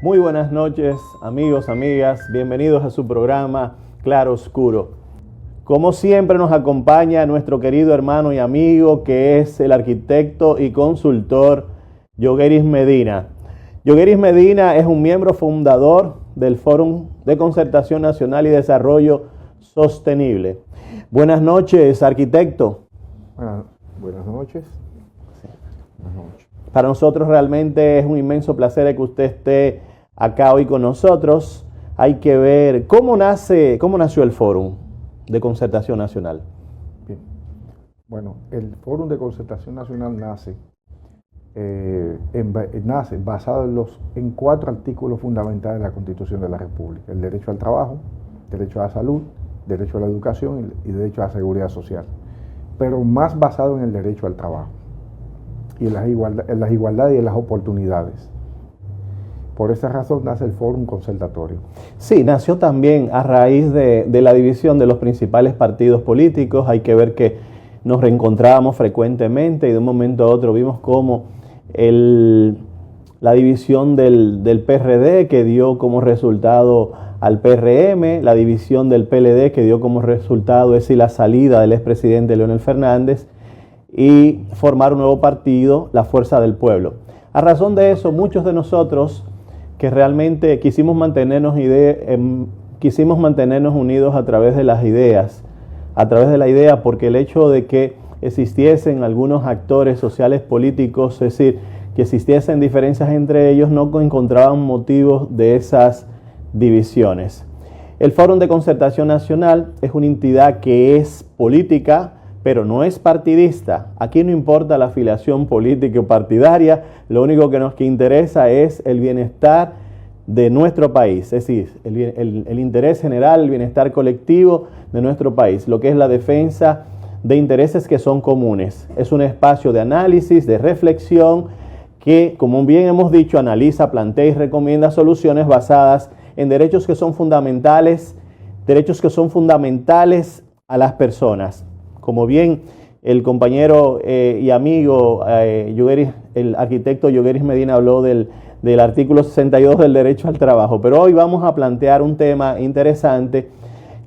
Muy buenas noches, amigos, amigas. Bienvenidos a su programa Claro Oscuro. Como siempre nos acompaña nuestro querido hermano y amigo que es el arquitecto y consultor Yogueris Medina. Yogueris Medina es un miembro fundador del Fórum de Concertación Nacional y Desarrollo Sostenible. Buenas noches, arquitecto. Buenas noches. Buenas noches. Para nosotros realmente es un inmenso placer que usted esté acá hoy con nosotros. Hay que ver cómo nació el Fórum de Concertación Nacional. Bien. Bueno, el Fórum de Concertación Nacional nace basado en 4 artículos fundamentales de la Constitución de la República: el derecho al trabajo, derecho a la salud, derecho a la educación y derecho a la seguridad social, pero más basado en el derecho al trabajo y en las igualdades y en las oportunidades. Por esa razón nace el Fórum Concertatorio. Sí, nació también a raíz de la división de los principales partidos políticos. Hay que ver que nos reencontrábamos frecuentemente y de un momento a otro vimos cómo la división del PRD, que dio como resultado al PRM, la división del PLD, que dio como resultado la salida del expresidente Leonel Fernández, y formar un nuevo partido, la Fuerza del Pueblo. A razón de eso, muchos de nosotros que realmente quisimos mantenernos unidos a través de las ideas, porque el hecho de que existiesen algunos actores sociales políticos, es decir, que existiesen diferencias entre ellos, no encontraban motivos de esas divisiones. El Fórum de Concertación Nacional es una entidad que es política, pero no es partidista. Aquí no importa la afiliación política o partidaria, lo único que nos interesa es el bienestar de nuestro país, es decir, el interés general, el bienestar colectivo de nuestro país, lo que es la defensa de intereses que son comunes. Es un espacio de análisis, de reflexión, que, como bien hemos dicho, analiza, plantea y recomienda soluciones basadas en derechos que son fundamentales a las personas. Como bien el compañero y amigo el arquitecto Yogueris Medina habló del artículo 62 del derecho al trabajo, pero hoy vamos a plantear un tema interesante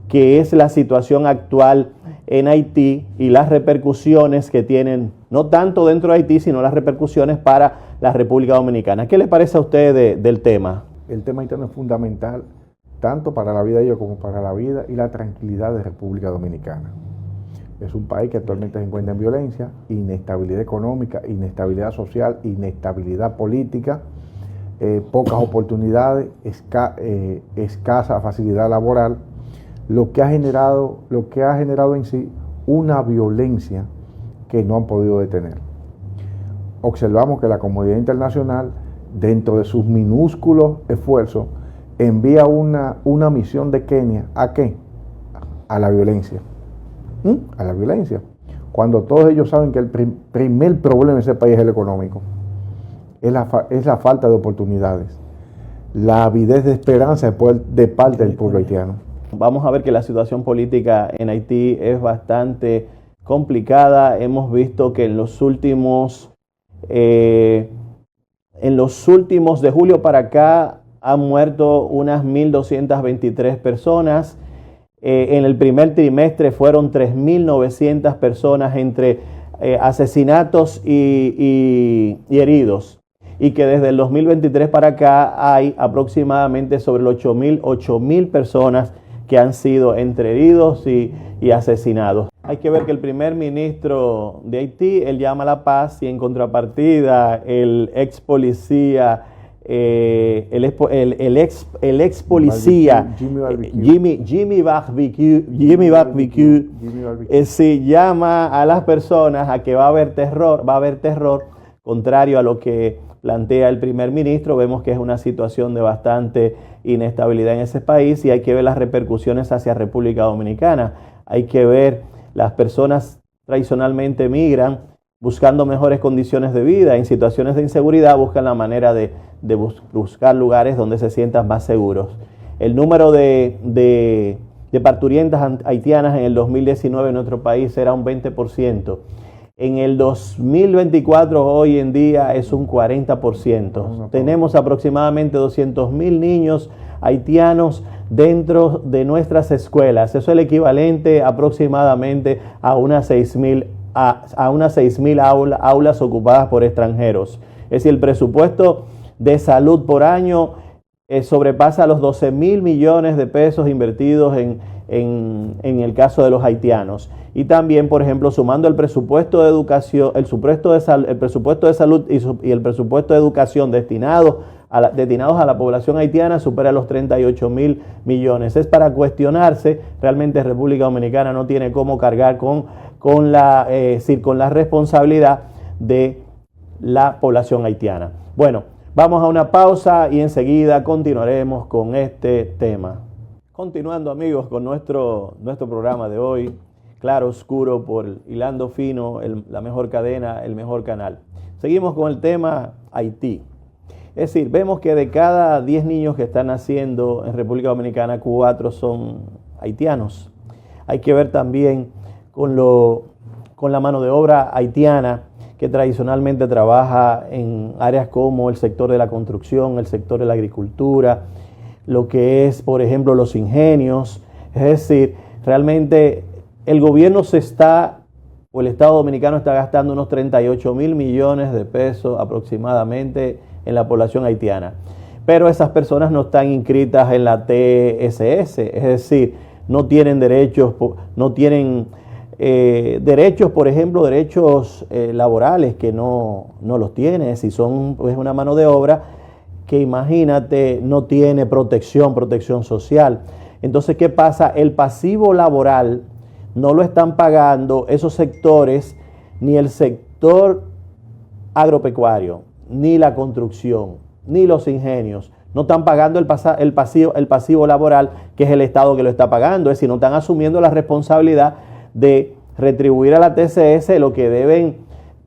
que es la situación actual en Haití y las repercusiones que tienen, no tanto dentro de Haití, sino las repercusiones para la República Dominicana. ¿Qué le parece a usted del tema? El tema haitiano es fundamental tanto para la vida de ellos como para la vida y la tranquilidad de República Dominicana. Es un país que actualmente se encuentra en violencia, inestabilidad económica, inestabilidad social, inestabilidad política, pocas oportunidades, escasa facilidad laboral, lo que ha generado en sí una violencia que no han podido detener. Observamos que la comunidad internacional, dentro de sus minúsculos esfuerzos, envía una misión de Kenia. ¿A qué? A la violencia. A la violencia. Cuando todos ellos saben que el primer problema en ese país es el económico. Es la falta de oportunidades. La avidez de esperanza de parte del pueblo haitiano. Vamos a ver que la situación política en Haití es bastante complicada. Hemos visto que en los últimos de julio para acá han muerto unas 1.223 personas. En el primer trimestre fueron 3.900 personas entre asesinatos y heridos. Y que desde el 2023 para acá hay aproximadamente sobre 8.000 personas que han sido entre heridos y asesinados. Hay que ver que el primer ministro de Haití, él llama a la paz, y en contrapartida el ex policía, Jimmy Barbecue, sí, llama a las personas a que va a haber terror, contrario a lo que plantea el primer ministro. Vemos que es una situación de bastante inestabilidad en ese país y hay que ver las repercusiones hacia República Dominicana. Hay que ver, las personas tradicionalmente migran buscando mejores condiciones de vida. En situaciones de inseguridad buscan la manera de buscar lugares donde se sientan más seguros. El número de parturientas haitianas en el 2019 en nuestro país era un 20%. En el 2024, hoy en día, es un 40%. Tenemos aproximadamente 200.000 niños haitianos dentro de nuestras escuelas. Eso es el equivalente aproximadamente a unas 6.000 aulas ocupadas por extranjeros. Es decir, el presupuesto de salud por año sobrepasa los 12.000 millones de pesos invertidos en el caso de los haitianos. Y también, por ejemplo, sumando el presupuesto de educación, el presupuesto de salud y el presupuesto de educación destinados a la población haitiana, supera los 38.000 millones. Es para cuestionarse, realmente República Dominicana no tiene cómo cargar con la responsabilidad de la población haitiana. Bueno, vamos a una pausa y enseguida continuaremos con este tema. Continuando, amigos, con nuestro programa de hoy, Claro Oscuro por Hilando Fino, la mejor cadena, el mejor canal. Seguimos con el tema Haití. Es decir, vemos que de cada 10 niños que están naciendo en República Dominicana, 4 son haitianos. Hay que ver también con la mano de obra haitiana, que tradicionalmente trabaja en áreas como el sector de la construcción, el sector de la agricultura, lo que es, por ejemplo, los ingenios. Es decir, realmente el gobierno el Estado Dominicano está gastando unos 38.000 millones de pesos aproximadamente en la población haitiana. Pero esas personas no están inscritas en la TSS, es decir, no tienen derechos, por ejemplo, derechos laborales que no los tienen. Si son una mano de obra que, imagínate, no tiene protección social. Entonces, ¿qué pasa? El pasivo laboral no lo están pagando esos sectores, ni el sector agropecuario, ni la construcción, ni los ingenios. No están pagando el pasivo laboral, que es el Estado que lo está pagando. Es decir, no están asumiendo la responsabilidad de retribuir a la TCS lo que deben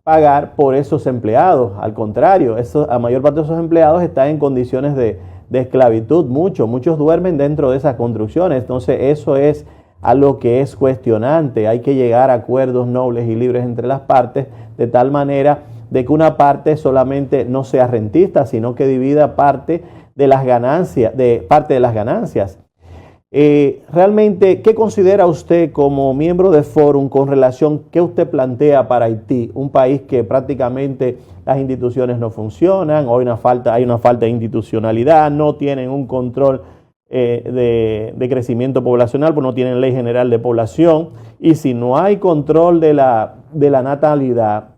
pagar por esos empleados. Al contrario, la mayor parte de esos empleados están en condiciones de esclavitud. Muchos duermen dentro de esas construcciones. Entonces, eso es algo que es cuestionante. Hay que llegar a acuerdos nobles y libres entre las partes, de tal manera de que una parte solamente no sea rentista, sino que divida parte de las ganancias. Realmente, ¿qué considera usted como miembro de Fórum con relación qué usted plantea para Haití? Un país que prácticamente las instituciones no funcionan, hay una falta de institucionalidad, no tienen un control de crecimiento poblacional, pues no tienen ley general de población, y si no hay control de la natalidad,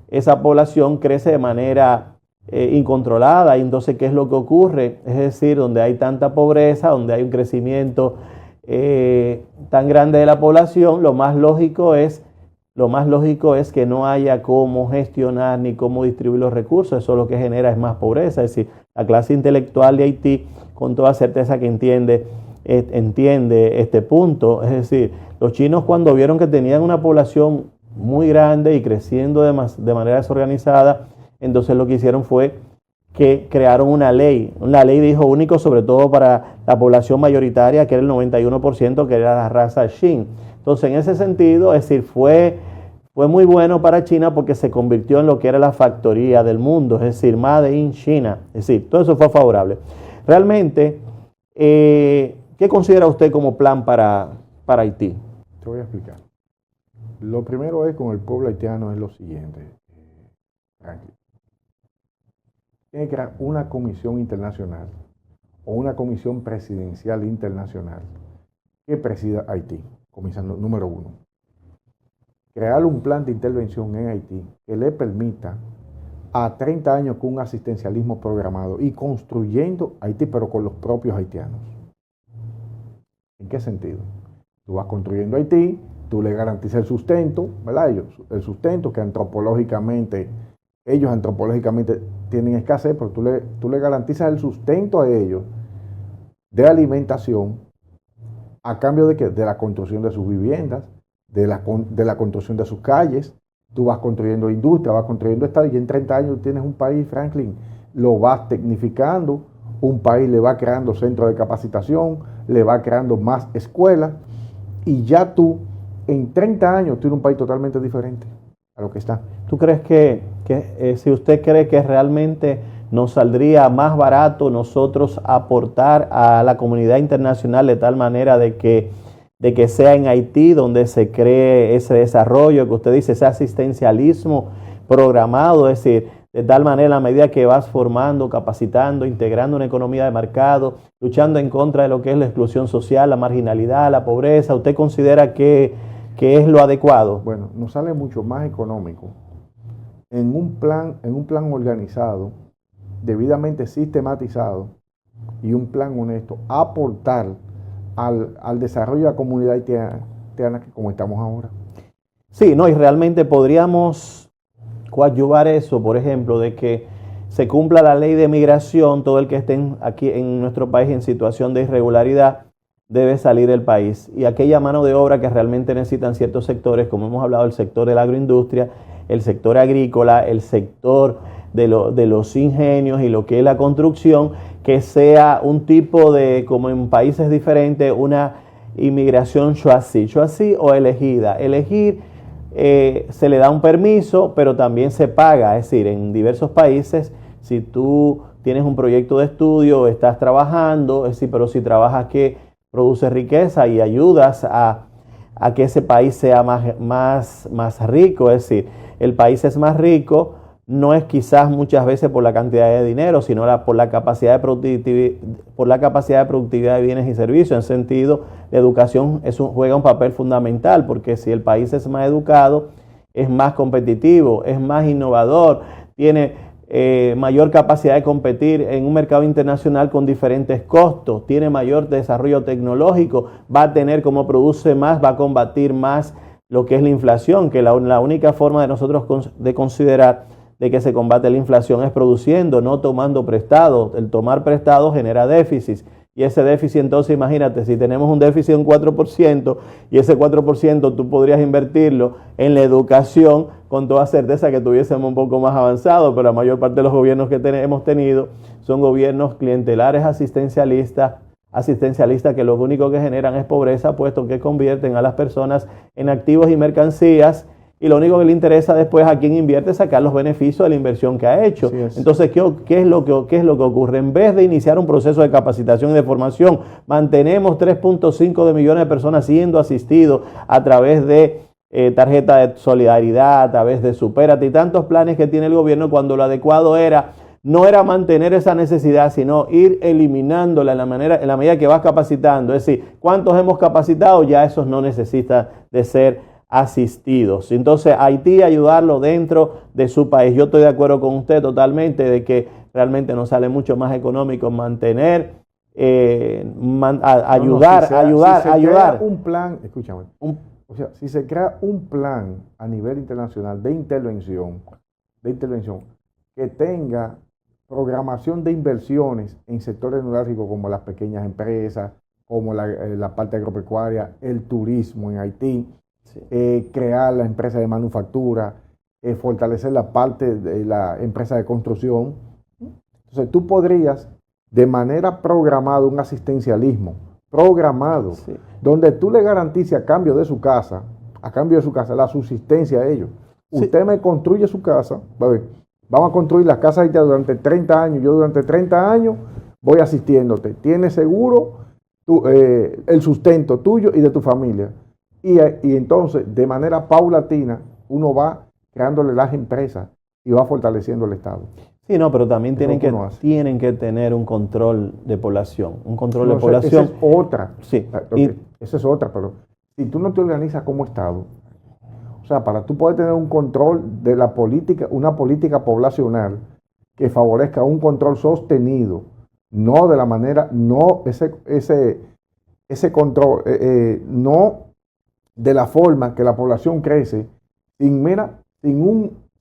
esa población crece de manera incontrolada. Y entonces, ¿qué es lo que ocurre? Es decir, donde hay tanta pobreza, donde hay un crecimiento tan grande de la población, lo más lógico es que no haya cómo gestionar ni cómo distribuir los recursos. Eso lo que genera es más pobreza. Es decir, la clase intelectual de Haití, con toda certeza que entiende este punto. Es decir, los chinos, cuando vieron que tenían una población muy grande y creciendo de manera desorganizada, entonces lo que hicieron fue que crearon una ley de hijo único, sobre todo para la población mayoritaria, que era el 91%, que era la raza Xin. Entonces, en ese sentido, es decir, fue muy bueno para China, porque se convirtió en lo que era la factoría del mundo, es decir, Made in China. Es decir, todo eso fue favorable. Realmente, ¿qué considera usted como plan para Haití? Te voy a explicar. Lo primero es con el pueblo haitiano es lo siguiente, Franklin. Tiene que crear una comisión internacional o una comisión presidencial internacional que presida Haití, comisión número 1. Crear un plan de intervención en Haití que le permita a 30 años con un asistencialismo programado y construyendo Haití, pero con los propios haitianos. ¿En qué sentido? Tú vas construyendo Haití, tú le garantizas el sustento, ¿verdad? El sustento que ellos antropológicamente tienen escasez, pero tú le garantizas el sustento a ellos de alimentación a cambio de ¿qué? De la construcción de sus viviendas, de la construcción de sus calles. Tú vas construyendo industria, vas construyendo estado, y en 30 años tienes un país, Franklin, lo vas tecnificando, un país le va creando centros de capacitación, le va creando más escuelas, y ya tú en 30 años tienes un país totalmente diferente. a lo que está. ¿Tú crees que si usted cree que realmente nos saldría más barato nosotros aportar a la comunidad internacional de tal manera de que sea en Haití donde se cree ese desarrollo que usted dice, ese asistencialismo programado, es decir, de tal manera a medida que vas formando, capacitando, integrando una economía de mercado, luchando en contra de lo que es la exclusión social, la marginalidad, la pobreza, ¿usted considera que es lo adecuado? Bueno, nos sale mucho más económico en un plan organizado, debidamente sistematizado y un plan honesto, aportar al desarrollo de la comunidad haitiana que como estamos ahora. Sí, no, y realmente podríamos coadyuvar eso, por ejemplo, de que se cumpla la ley de migración, todo el que esté aquí en nuestro país en situación de irregularidad debe salir del país. Y aquella mano de obra que realmente necesitan ciertos sectores, como hemos hablado, el sector de la agroindustria, el sector agrícola, el sector de los ingenios y lo que es la construcción, que sea un tipo de, como en países diferentes, una inmigración choisie o elegida. Elegir se le da un permiso, pero también se paga. Es decir, en diversos países, si tú tienes un proyecto de estudio, estás trabajando, es decir, pero si trabajas que produce riqueza y ayudas a que ese país sea más rico, es decir, el país es más rico, no es quizás muchas veces por la cantidad de dinero, sino por la capacidad de productividad de bienes y servicios. En sentido, la educación juega un papel fundamental, porque si el país es más educado, es más competitivo, es más innovador, tiene mayor capacidad de competir en un mercado internacional con diferentes costos, tiene mayor desarrollo tecnológico, va a tener, como produce más, va a combatir más lo que es la inflación, que la única forma de nosotros de considerar de que se combate la inflación es produciendo, no tomando prestado. El tomar prestado genera déficit. Y ese déficit, entonces, imagínate, si tenemos un déficit de un 4% y ese 4% tú podrías invertirlo en la educación, con toda certeza que tuviésemos un poco más avanzado, pero la mayor parte de los gobiernos que hemos tenido son gobiernos clientelares asistencialistas que lo único que generan es pobreza, puesto que convierten a las personas en activos y mercancías, y lo único que le interesa después a quien invierte es sacar los beneficios de la inversión que ha hecho. Entonces, ¿qué es lo que ocurre? En vez de iniciar un proceso de capacitación y de formación, mantenemos 3.5 de millones de personas siendo asistidos a través de tarjeta de solidaridad, a través de Supérate y tantos planes que tiene el gobierno, cuando lo adecuado no era mantener esa necesidad, sino ir eliminándola en la medida que vas capacitando. Es decir, ¿cuántos hemos capacitado? Ya esos no necesitan de ser asistidos. Entonces, Haití, ayudarlo dentro de su país. Yo estoy de acuerdo con usted totalmente de que realmente nos sale mucho más económico mantener, ayudar. Crea un plan, escúchame, si se crea un plan a nivel internacional de intervención que tenga programación de inversiones en sectores neurálgicos como las pequeñas empresas, como la parte agropecuaria, el turismo en Haití, sí. Crear la empresa de manufactura, fortalecer la parte de la empresa de construcción. Entonces tú podrías, de manera programada, un asistencialismo programado, sí, donde tú le garantices a cambio de su casa, la subsistencia a ellos. Sí. Usted me construye su casa, vamos a construir las casas haitianas durante 30 años, yo durante 30 años voy asistiéndote. Tienes seguro el sustento tuyo y de tu familia. Y entonces, de manera paulatina, uno va creándole las empresas y va fortaleciendo el Estado. Sí, no, pero también tienen que tener un control de población. Un control de población. Esa es otra. Sí. Esa es otra, pero si tú no te organizas como Estado, o sea, para tú poder tener un control de la política, una política poblacional que favorezca un control sostenido, no de la manera, no ese control, no de la forma que la población crece, sin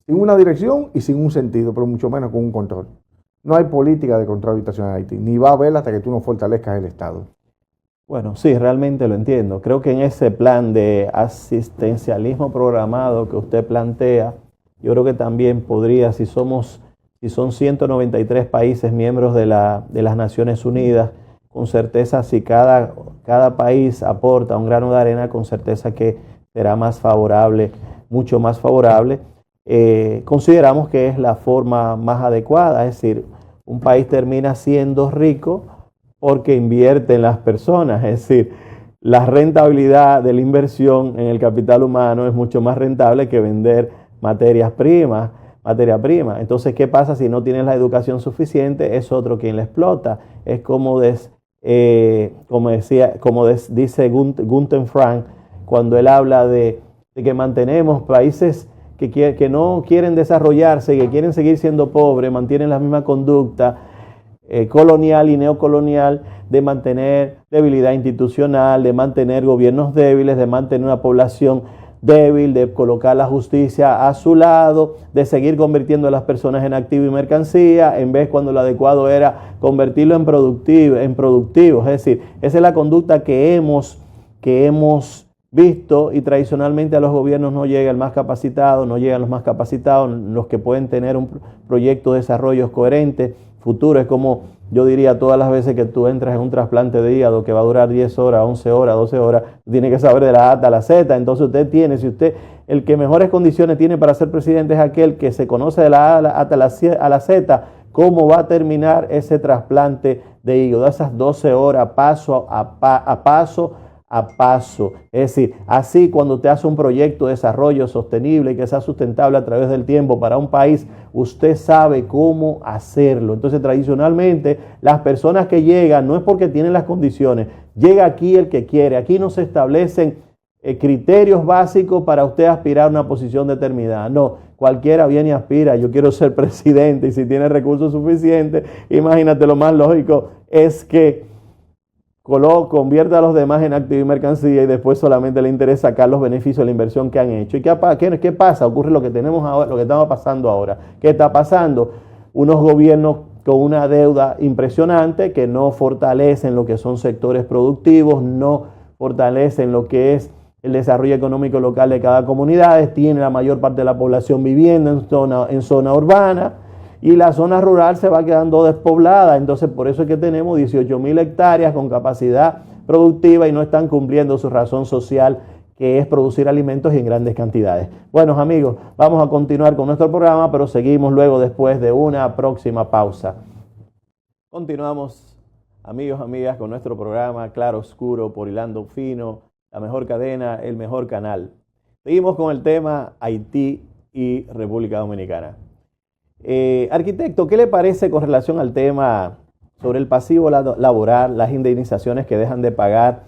una dirección y sin un sentido, pero mucho menos con un control. No hay política de control habitacional en Haití, ni va a haber hasta que tú no fortalezcas el Estado. Bueno, sí, realmente lo entiendo. Creo que en ese plan de asistencialismo programado que usted plantea, yo creo que también podría, si son 193 países miembros de las Naciones Unidas, con certeza, si cada país aporta un grano de arena, con certeza que será más favorable mucho más favorable, consideramos que es la forma más adecuada. Es decir, un país termina siendo rico porque invierte en las personas. Es decir, la rentabilidad de la inversión en el capital humano es mucho más rentable que vender materia prima. Entonces, ¿qué pasa si no tienes la educación suficiente? Es otro quien la explota. Es como dice Gunther Frank cuando él habla de que mantenemos países que no quieren desarrollarse, que quieren seguir siendo pobres, mantienen la misma conducta colonial y neocolonial de mantener debilidad institucional, de mantener gobiernos débiles, de mantener una población débil, de colocar la justicia a su lado, de seguir convirtiendo a las personas en activo y mercancía, en vez cuando lo adecuado era convertirlo en productivos. Es decir, esa es la conducta que hemos visto, y tradicionalmente a los gobiernos no llega el más capacitado, no llegan los más capacitados, los que pueden tener un proyecto de desarrollo coherente, futuro. Es como yo diría todas las veces que tú entras en un trasplante de hígado que va a durar 10 horas, 11 horas, 12 horas, tiene que saber de la A a la Z. Entonces el que mejores condiciones tiene para ser presidente es aquel que se conoce de la A hasta a la Z, cómo va a terminar ese trasplante de hígado, esas 12 horas paso a paso. Es decir, así cuando usted hace un proyecto de desarrollo sostenible y que sea sustentable a través del tiempo para un país, usted sabe cómo hacerlo. Entonces, tradicionalmente, las personas que llegan no es porque tienen las condiciones, llega aquí el que quiere. Aquí no se establecen criterios básicos para usted aspirar a una posición determinada. No, cualquiera viene y aspira, yo quiero ser presidente, y si tiene recursos suficientes, imagínate, lo más lógico es que convierte a los demás en activo y mercancía y después solamente le interesa sacar los beneficios de la inversión que han hecho. ¿Y qué pasa? Ocurre lo que tenemos ahora, lo que estamos pasando ahora. ¿Qué está pasando? Unos gobiernos con una deuda impresionante que no fortalecen lo que son sectores productivos, no fortalecen lo que es el desarrollo económico local de cada comunidad, tiene la mayor parte de la población viviendo en zona urbana, y la zona rural se va quedando despoblada. Entonces, por eso es que tenemos 18,000 hectáreas con capacidad productiva y no están cumpliendo su razón social, que es producir alimentos y en grandes cantidades. Bueno, amigos, vamos a continuar con nuestro programa, pero seguimos luego después de una próxima pausa. Continuamos, amigos, amigas, con nuestro programa Claro Oscuro por Hilando Fino, la mejor cadena, el mejor canal. Seguimos con el tema Haití y República Dominicana. Arquitecto, ¿qué le parece con relación al tema sobre el pasivo laboral, las indemnizaciones que dejan de pagar,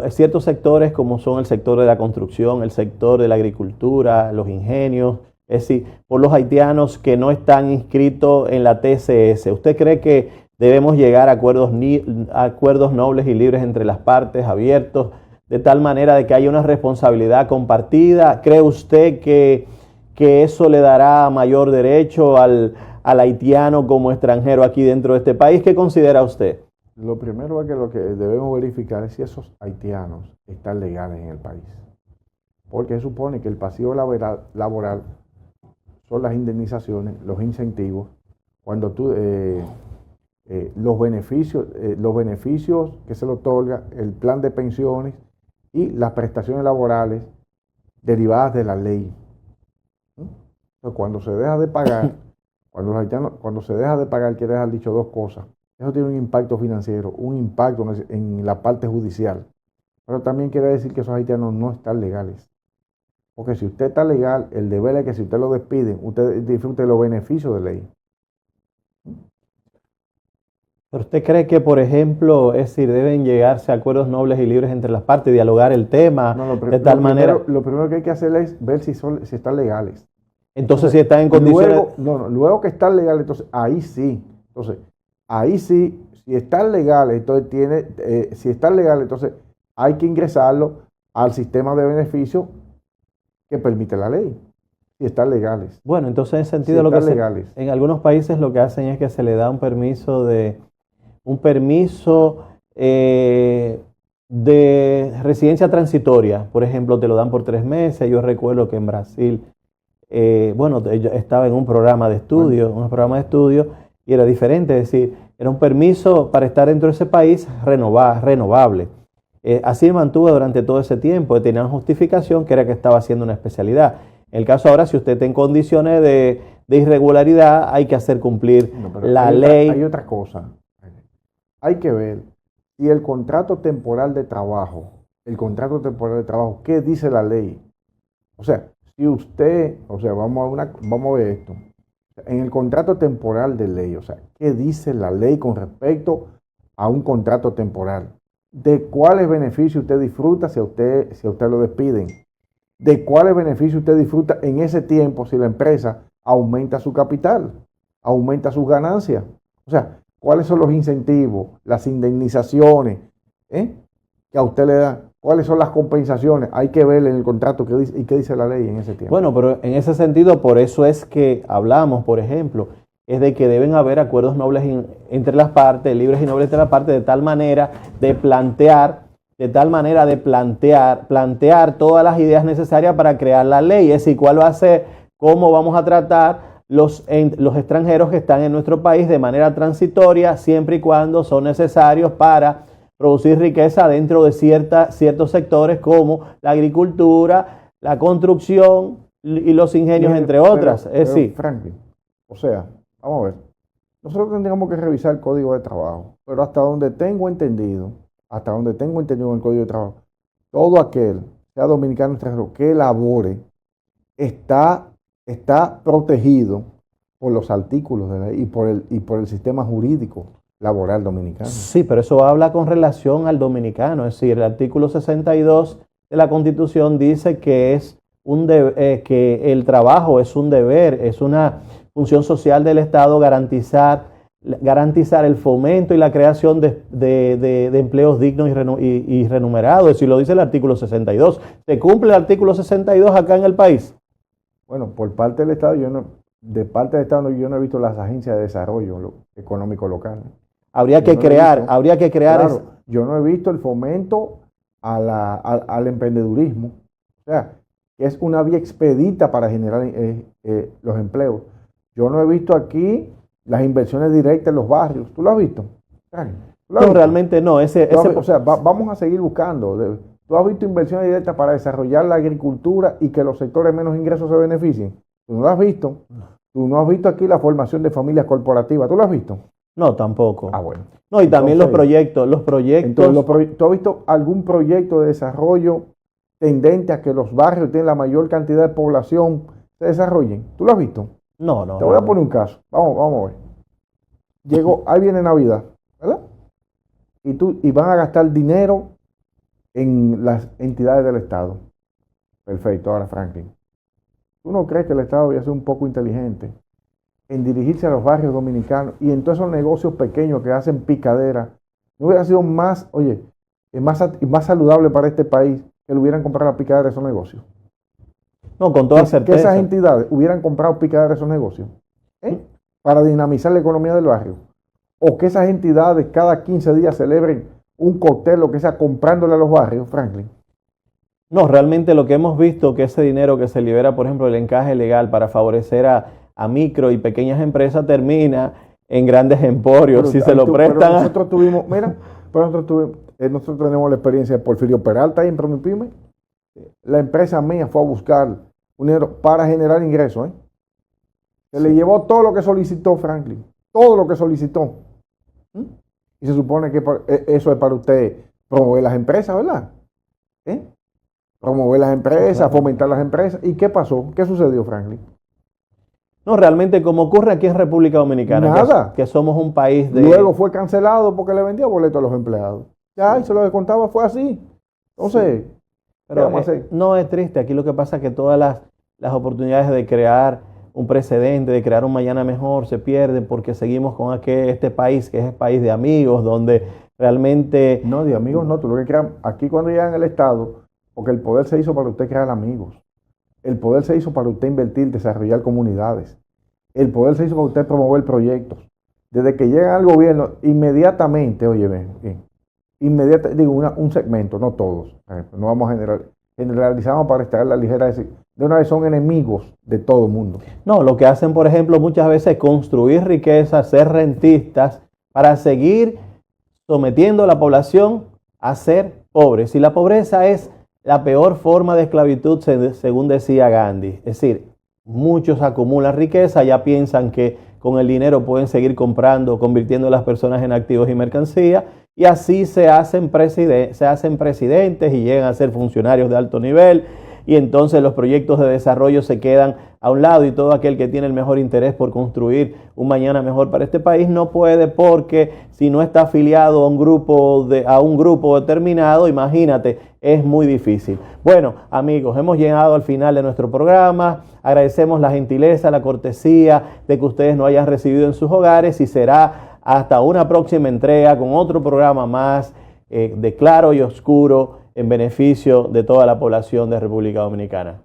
ciertos sectores como son el sector de la construcción, el sector de la agricultura, los ingenios, es decir, por los haitianos que no están inscritos en la TCS? ¿Usted cree que debemos llegar a acuerdos nobles y libres entre las partes, abiertos, de tal manera de que haya una responsabilidad compartida? ¿Cree usted que eso le dará mayor derecho al haitiano como extranjero aquí dentro de este país? ¿Qué considera usted? Lo primero es que lo que debemos verificar es si esos haitianos están legales en el país. Porque se supone que el pasivo laboral son las indemnizaciones, los incentivos, cuando los beneficios que se le otorga, el plan de pensiones y las prestaciones laborales derivadas de la ley. Entonces, cuando se deja de pagar, cuando se deja de pagar, quiere dejar dicho dos cosas. Eso tiene un impacto financiero, un impacto en la parte judicial. Pero también quiere decir que esos haitianos no están legales. Porque si usted está legal, el deber es que si usted lo despiden, usted disfrute los beneficios de ley. ¿Pero usted cree que, por ejemplo, es decir, deben llegarse a acuerdos nobles y libres entre las partes, dialogar el tema de tal manera? Lo primero que hay que hacer es ver si están legales. Entonces, si están en condiciones... Luego que están legales, entonces ahí sí. Si están legales, entonces hay que ingresarlo al sistema de beneficio que permite la ley. Si están legales. Bueno, entonces en ese sentido en algunos países lo que hacen es que se le da un permiso de residencia transitoria. Por ejemplo, te lo dan por 3 meses. Yo recuerdo que en Brasil, yo estaba en un programa de estudio, y era diferente, es decir, era un permiso para estar dentro de ese país renovable. Así mantuvo durante todo ese tiempo, tenían justificación que era que estaba haciendo una especialidad. En el caso ahora, si usted está en condiciones de irregularidad, hay que hacer cumplir la ley. Hay otra cosa. Hay que ver si el contrato temporal de trabajo, ¿qué dice la ley? O sea, si usted, vamos a ver esto. En el contrato temporal de ley, o sea, ¿qué dice la ley con respecto a un contrato temporal? ¿De cuáles beneficios usted disfruta si a usted lo despiden? ¿De cuáles beneficios usted disfruta en ese tiempo si la empresa aumenta su capital, aumenta sus ganancias? O sea, ¿cuáles son los incentivos, las indemnizaciones que a usted le dan? ¿Cuáles son las compensaciones? Hay que ver en el contrato qué dice, y qué dice la ley en ese tiempo. Bueno, pero en ese sentido, por eso es que hablamos, por ejemplo, es de que deben haber acuerdos nobles entre las partes, libres y nobles entre las partes, de tal manera de plantear todas las ideas necesarias para crear la ley. Es decir, cuál va a ser, cómo vamos a tratar los extranjeros que están en nuestro país de manera transitoria, siempre y cuando son necesarios para producir riqueza dentro de ciertos sectores como la agricultura, la construcción y los ingenios, entre otras. Franklin, o sea, vamos a ver, nosotros tendríamos que revisar el Código de Trabajo, pero hasta donde tengo entendido en el Código de Trabajo, todo aquel, sea dominicano o extranjero, que labore, está protegido por los artículos de la ley y por el sistema jurídico laboral dominicano. Sí, pero eso habla con relación al dominicano. Es decir, el artículo 62 de la Constitución dice que que el trabajo es un deber, es una función social del Estado garantizar el fomento y la creación de empleos dignos y remunerados. Es decir, lo dice el artículo 62. ¿Se cumple el artículo 62 acá en el país? Bueno, por parte del Estado, yo no he visto las agencias de desarrollo económico local. Habría que crear. Claro, yo no he visto el fomento al emprendedurismo. O sea, que es una vía expedita para generar los empleos. Yo no he visto aquí las inversiones directas en los barrios. ¿Tú lo has visto? No, realmente no. Vamos a seguir buscando. ¿Tú has visto inversiones directas para desarrollar la agricultura y que los sectores de menos ingresos se beneficien? ¿Tú no lo has visto? ¿Tú no has visto aquí la formación de familias corporativas? ¿Tú lo has visto? No, tampoco. Ah, bueno. No, y también los proyectos. Entonces, ¿tú has visto algún proyecto de desarrollo tendente a que los barrios tienen la mayor cantidad de población se desarrollen? ¿Tú lo has visto? No. Te voy a poner un caso. Vamos a ver. Ahí viene Navidad, ¿verdad? Y van a gastar dinero en las entidades del Estado. Perfecto. Ahora, Franklin, ¿tú no crees que el Estado debería ser un poco inteligente en dirigirse a los barrios dominicanos y en todos esos negocios pequeños que hacen picadera? ¿No hubiera sido más saludable para este país que le hubieran comprado la picadera de esos negocios? No, con toda certeza. Que esas entidades hubieran comprado picadera de esos negocios para dinamizar la economía del barrio. O que esas entidades cada 15 días celebren un cóctel, lo que sea, comprándole a los barrios, Franklin. No, realmente lo que hemos visto, que ese dinero que se libera, por ejemplo, el encaje legal para favorecer a micro y pequeñas empresas, termina en grandes emporios. Pero, si se lo prestan. Pero nosotros tenemos la experiencia de Porfirio Peralta ahí en Promipyme. La empresa mía fue a buscar un dinero para generar ingresos. Se le llevó todo lo que solicitó Franklin. Todo lo que solicitó. Y se supone que eso es para usted promover las empresas, ¿verdad? Promover las empresas, fomentar las empresas. ¿Y qué pasó? ¿Qué sucedió, Franklin? No, realmente como ocurre aquí en República Dominicana. Nada. Que somos un país de... Luego fue cancelado porque le vendía boletos a los empleados. Ya, y se lo descontaba, fue así. Entonces, sí. Pero no es triste. Aquí lo que pasa es que todas las oportunidades de crear un precedente, de crear un mañana mejor, se pierden porque seguimos con este país que es el país de amigos, donde realmente... No, de amigos no. Tú lo que creas, aquí cuando llegan al Estado, porque el poder se hizo para usted crear amigos. El poder se hizo para usted invertir, desarrollar comunidades. El poder se hizo para usted promover proyectos. Desde que llegan al gobierno, inmediatamente, un segmento, no todos. No vamos a generalizamos para estar la ligera de una vez son enemigos de todo el mundo. No, lo que hacen, por ejemplo, muchas veces es construir riqueza, ser rentistas, para seguir sometiendo a la población a ser pobres. Y la pobreza es la peor forma de esclavitud, según decía Gandhi. Es decir, muchos acumulan riqueza, ya piensan que con el dinero pueden seguir comprando, convirtiendo a las personas en activos y mercancía, y así se hacen presidentes y llegan a ser funcionarios de alto nivel, y entonces los proyectos de desarrollo se quedan a un lado y todo aquel que tiene el mejor interés por construir un mañana mejor para este país no puede, porque si no está afiliado a un grupo determinado, imagínate, es muy difícil. Bueno, amigos, hemos llegado al final de nuestro programa. Agradecemos la gentileza, la cortesía de que ustedes nos hayan recibido en sus hogares, y será hasta una próxima entrega con otro programa más de Claro y Oscuro en beneficio de toda la población de República Dominicana.